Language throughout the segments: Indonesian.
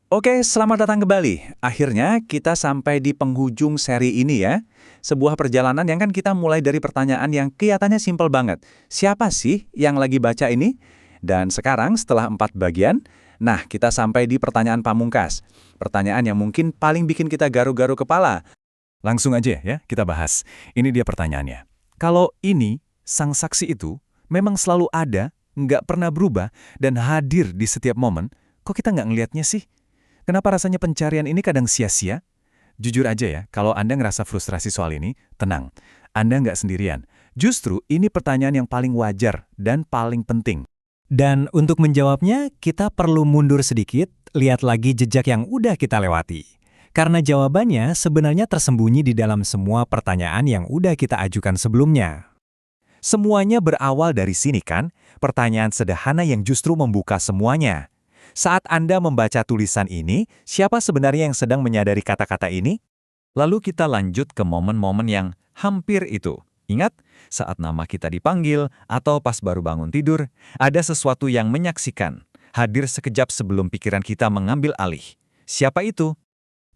Oke, selamat datang kembali. Akhirnya kita sampai di penghujung seri ini ya. Sebuah perjalanan yang kan kita mulai dari pertanyaan yang kelihatannya simpel banget. Siapa sih yang lagi baca ini? Dan sekarang setelah 4 bagian, nah kita sampai di pertanyaan pamungkas. Pertanyaan yang mungkin paling bikin kita garu-garu kepala. Langsung aja ya, kita bahas. Ini dia pertanyaannya. Kalau ini, sang saksi itu, memang selalu ada, nggak pernah berubah, dan hadir di setiap momen, kok kita nggak ngelihatnya sih? Kenapa rasanya pencarian ini kadang sia-sia? Jujur aja ya, kalau Anda ngerasa frustrasi soal ini, tenang. Anda nggak sendirian. Justru ini pertanyaan yang paling wajar dan paling penting. Dan untuk menjawabnya, kita perlu mundur sedikit, lihat lagi jejak yang udah kita lewati. Karena jawabannya sebenarnya tersembunyi di dalam semua pertanyaan yang udah kita ajukan sebelumnya. Semuanya berawal dari sini kan? Pertanyaan sederhana yang justru membuka semuanya. Saat Anda membaca tulisan ini, siapa sebenarnya yang sedang menyadari kata-kata ini? Lalu kita lanjut ke momen-momen yang hampir itu. Ingat, saat nama kita dipanggil atau pas baru bangun tidur, ada sesuatu yang menyaksikan, hadir sekejap sebelum pikiran kita mengambil alih. Siapa itu?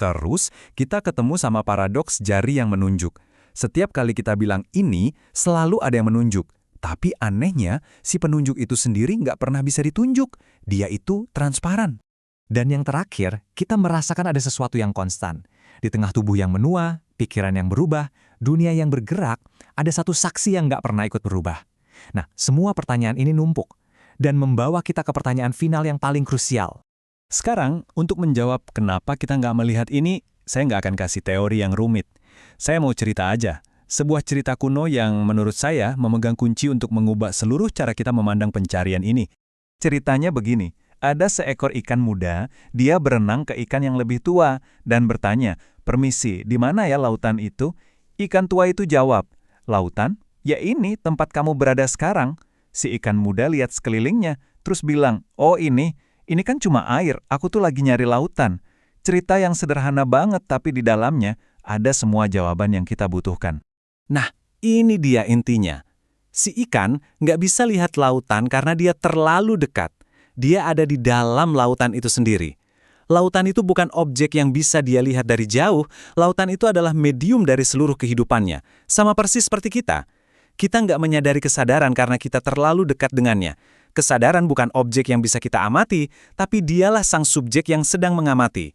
Terus, kita ketemu sama paradoks jari yang menunjuk. Setiap kali kita bilang ini, selalu ada yang menunjuk. Tapi anehnya, si penunjuk itu sendiri nggak pernah bisa ditunjuk. Dia itu transparan. Dan yang terakhir, kita merasakan ada sesuatu yang konstan. Di tengah tubuh yang menua, pikiran yang berubah, dunia yang bergerak, ada satu saksi yang nggak pernah ikut berubah. Nah, semua pertanyaan ini numpuk. Dan membawa kita ke pertanyaan final yang paling krusial. Sekarang, untuk menjawab kenapa kita nggak melihat ini, saya nggak akan kasih teori yang rumit. Saya mau cerita aja. Sebuah cerita kuno yang menurut saya memegang kunci untuk mengubah seluruh cara kita memandang pencarian ini. Ceritanya begini, ada seekor ikan muda, dia berenang ke ikan yang lebih tua dan bertanya, "Permisi, di mana ya lautan itu?" Ikan tua itu jawab, "Lautan? Ya ini tempat kamu berada sekarang." Si ikan muda lihat sekelilingnya, terus bilang, "Oh ini kan cuma air, aku tuh lagi nyari lautan." Cerita yang sederhana banget tapi di dalamnya ada semua jawaban yang kita butuhkan. Nah, ini dia intinya. Si ikan nggak bisa lihat lautan karena dia terlalu dekat. Dia ada di dalam lautan itu sendiri. Lautan itu bukan objek yang bisa dia lihat dari jauh. Lautan itu adalah medium dari seluruh kehidupannya. Sama persis seperti kita. Kita nggak menyadari kesadaran karena kita terlalu dekat dengannya. Kesadaran bukan objek yang bisa kita amati, tapi dialah sang subjek yang sedang mengamati.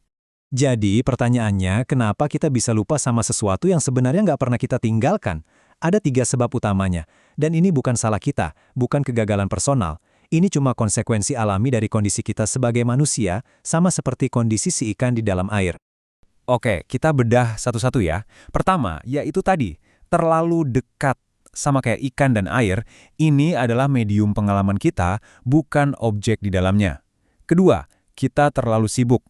Jadi pertanyaannya, kenapa kita bisa lupa sama sesuatu yang sebenarnya nggak pernah kita tinggalkan? Ada 3 sebab utamanya. Dan ini bukan salah kita, bukan kegagalan personal. Ini cuma konsekuensi alami dari kondisi kita sebagai manusia, sama seperti kondisi si ikan di dalam air. Oke, kita bedah satu-satu ya. Pertama, yaitu tadi, terlalu dekat. Sama kayak ikan dan air, ini adalah medium pengalaman kita, bukan objek di dalamnya. Kedua, kita terlalu sibuk.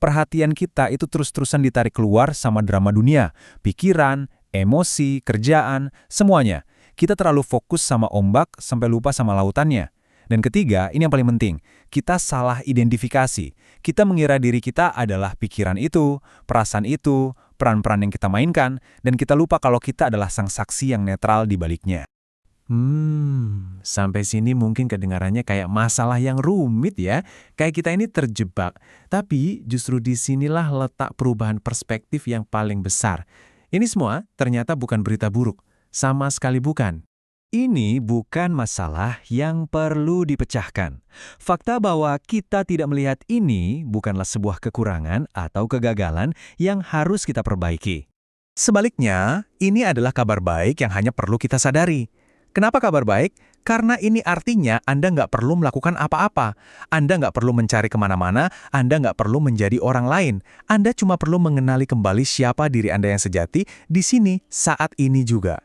Perhatian kita itu terus-terusan ditarik keluar sama drama dunia, pikiran, emosi, kerjaan, semuanya. Kita terlalu fokus sama ombak sampai lupa sama lautannya. Dan ketiga, ini yang paling penting, kita salah identifikasi. Kita mengira diri kita adalah pikiran itu, perasaan itu, peran-peran yang kita mainkan, dan kita lupa kalau kita adalah sang saksi yang netral di baliknya. Sampai sini mungkin kedengarannya kayak masalah yang rumit ya. Kayak kita ini terjebak. Tapi justru disinilah letak perubahan perspektif yang paling besar. Ini semua ternyata bukan berita buruk. Sama sekali bukan. Ini bukan masalah yang perlu dipecahkan. Fakta bahwa kita tidak melihat ini bukanlah sebuah kekurangan atau kegagalan yang harus kita perbaiki. Sebaliknya, ini adalah kabar baik yang hanya perlu kita sadari. Kenapa kabar baik? Karena ini artinya Anda nggak perlu melakukan apa-apa. Anda nggak perlu mencari kemana-mana, Anda nggak perlu menjadi orang lain. Anda cuma perlu mengenali kembali siapa diri Anda yang sejati di sini saat ini juga.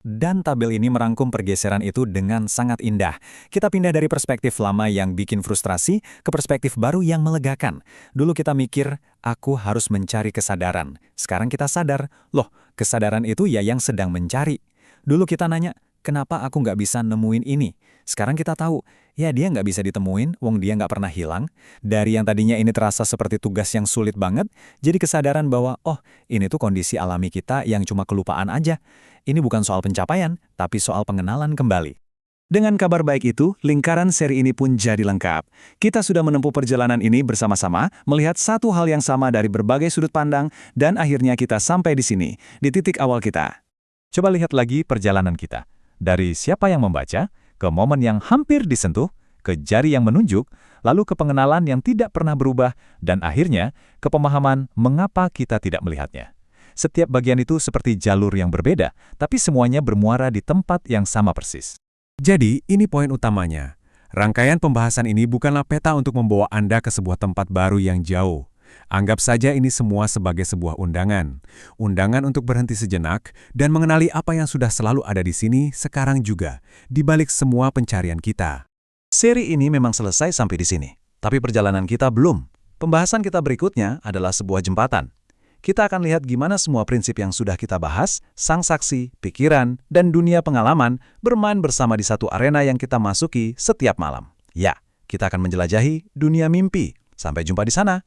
Dan tabel ini merangkum pergeseran itu dengan sangat indah. Kita pindah dari perspektif lama yang bikin frustrasi ke perspektif baru yang melegakan. Dulu kita mikir, aku harus mencari kesadaran. Sekarang kita sadar, loh, kesadaran itu ya yang sedang mencari. Dulu kita nanya, kenapa aku nggak bisa nemuin ini? Sekarang kita tahu, ya dia nggak bisa ditemuin, wong dia nggak pernah hilang. Dari yang tadinya ini terasa seperti tugas yang sulit banget, jadi kesadaran bahwa, oh, ini tuh kondisi alami kita yang cuma kelupaan aja. Ini bukan soal pencapaian, tapi soal pengenalan kembali. Dengan kabar baik itu, lingkaran seri ini pun jadi lengkap. Kita sudah menempuh perjalanan ini bersama-sama, melihat satu hal yang sama dari berbagai sudut pandang, dan akhirnya kita sampai di sini, di titik awal kita. Coba lihat lagi perjalanan kita. Dari siapa yang membaca, ke momen yang hampir disentuh, ke jari yang menunjuk, lalu ke pengenalan yang tidak pernah berubah, dan akhirnya ke pemahaman mengapa kita tidak melihatnya. Setiap bagian itu seperti jalur yang berbeda, tapi semuanya bermuara di tempat yang sama persis. Jadi, ini poin utamanya. Rangkaian pembahasan ini bukanlah peta untuk membawa Anda ke sebuah tempat baru yang jauh. Anggap saja ini semua sebagai sebuah undangan. Undangan untuk berhenti sejenak dan mengenali apa yang sudah selalu ada di sini sekarang juga, di balik semua pencarian kita. Seri ini memang selesai sampai di sini, tapi perjalanan kita belum. Pembahasan kita berikutnya adalah sebuah jembatan. Kita akan lihat gimana semua prinsip yang sudah kita bahas, sang saksi, pikiran, dan dunia pengalaman bermain bersama di satu arena yang kita masuki setiap malam. Ya, kita akan menjelajahi dunia mimpi. Sampai jumpa di sana.